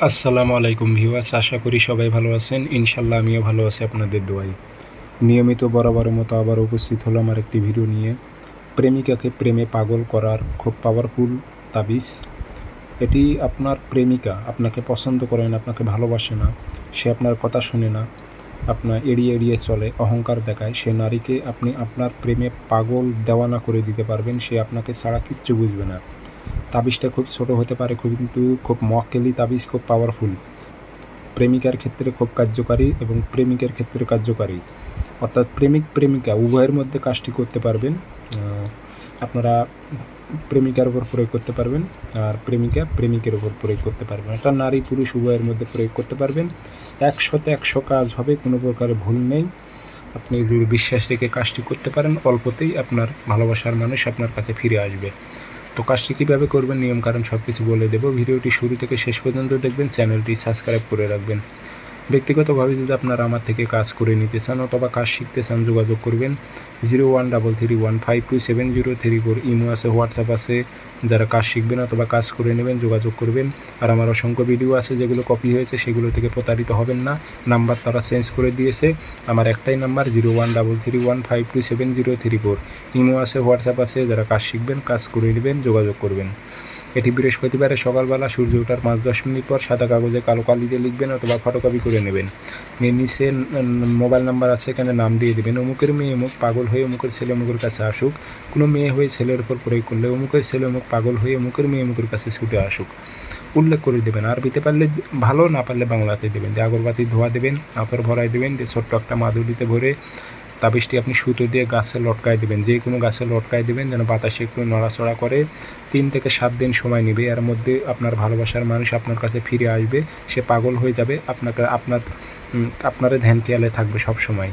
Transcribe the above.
আসসালামু আলাইকুম ভিউয়ার্স, আশা করি সবাই ভালো আছেন। ইনশাল্লাহ আমিও ভালো আছি আপনাদের দোয়ায়। নিয়মিত বরাবরের মতো আবার উপস্থিত হলো আমার একটি ভিডিও নিয়ে। প্রেমিকাকে প্রেমে পাগল করার খুব পাওয়ারফুল তাবিজ। এটি আপনার প্রেমিকা আপনাকে পছন্দ করে না, আপনাকে ভালোবাসে না, সে আপনার কথা শুনে না, আপনার এড়িয়ে এড়িয়ে চলে, অহংকার দেখায়, সে নারীকে আপনি আপনার প্রেমে পাগল দেওয়ানা করে দিতে পারবেন। সে আপনাকে ছাড়া কিচ্ছু বুঝবে না। তাবিজটা খুব ছোট হতে পারে, কিন্তু খুব মক্কেলি তাবিজ, খুব পাওয়ারফুল। প্রেমিকার ক্ষেত্রে খুব কার্যকারী এবং প্রেমিকের ক্ষেত্রে কার্যকারী, অর্থাৎ প্রেমিক প্রেমিকা উভয়ের মধ্যে কাজটি করতে পারবেন। আপনারা প্রেমিকার উপর প্রয়োগ করতে পারবেন আর প্রেমিকা প্রেমিকের উপর প্রয়োগ করতে পারবেন। এটা নারী পুরুষ উভয়ের মধ্যে প্রয়োগ করতে পারবেন। 100তে 100 কাজ হবে, কোনো প্রকারের ভুল নেই। আপনি যদি বিশ্বাস রেখে কাজটি করতে পারেন, অল্পতেই আপনার ভালোবাসার মানুষ আপনার কাছে ফিরে আসবে। তো কাজটি কীভাবে করবেন, নিয়মকানুন সব কিছু বলে দেবো। ভিডিওটি শুরু থেকে শেষ পর্যন্ত দেখবেন, চ্যানেলটি সাবস্ক্রাইব করে রাখবেন। ব্যক্তিগতভাবে যদি আপনারা আমার থেকে কাজ করে নিতে চান অথবা কাজ শিখতে চান, যোগাযোগ করবেন 0133152703 ইমো আছে, হোয়াটসঅ্যাপ আছে। যারা কাজ শিখবেন অথবা কাজ করে নেবেন যোগাযোগ করবেন। আর আমার অসংখ্য ভিডিও আছে যেগুলো কপি হয়েছে, সেগুলো থেকে প্রতারিত হবেন না। নাম্বার তারা চেঞ্জ করে দিয়েছে, আমার একটাই নাম্বার 0133152703। ইমো আছে, হোয়াটসঅ্যাপ আছে। যারা কাজ শিখবেন, কাজ করে নেবেন, যোগাযোগ করবেন। এটি বৃহস্পতিবারে সকালবেলা সূর্য ওঠার 5-10 মিনিট পর সাদা কাগজে কালো কালিতে লিখবেন অথবা ফটোকপি করে নেবেন। নিচে মোবাইল নাম্বার আছে, এখানে নাম দিয়ে দেবেন। অমুকের মেয়ে অমুক পাগল হয়ে অমুকের ছেলে অমুকের কাছে আসুক। কোনো মেয়ে হয়ে ছেলের উপর প্রয়োগ করলে অমুকের ছেলে অমুক পাগল হয়ে অমুকের মেয়ে অমুকের কাছে ছুটে আসুক উল্লেখ করে দেবেন। আরবিতে পারলে ভালো, না পারলে বাংলাতে দেবেন। দিয়ে আগরবাতি ধোয়া দেবেন, আতর ভরাই দেবেন, দিয়ে ছোট্ট একটা মাদুলিতে ভরে তাবিজটি আপনি সুতো দিয়ে গাছে লটকায় দেবেন। যে কোনো গাছে লটকায় দেবেন, যেন বাতাসে একটু নড়াচড়া করে। 3 থেকে 7 দিন সময় নেবে। এর মধ্যে আপনার ভালোবাসার মানুষ আপনার কাছে ফিরে আসবে। সে পাগল হয়ে যাবে, আপনারা ধ্যান খেয়ালে থাকবে সব সময়।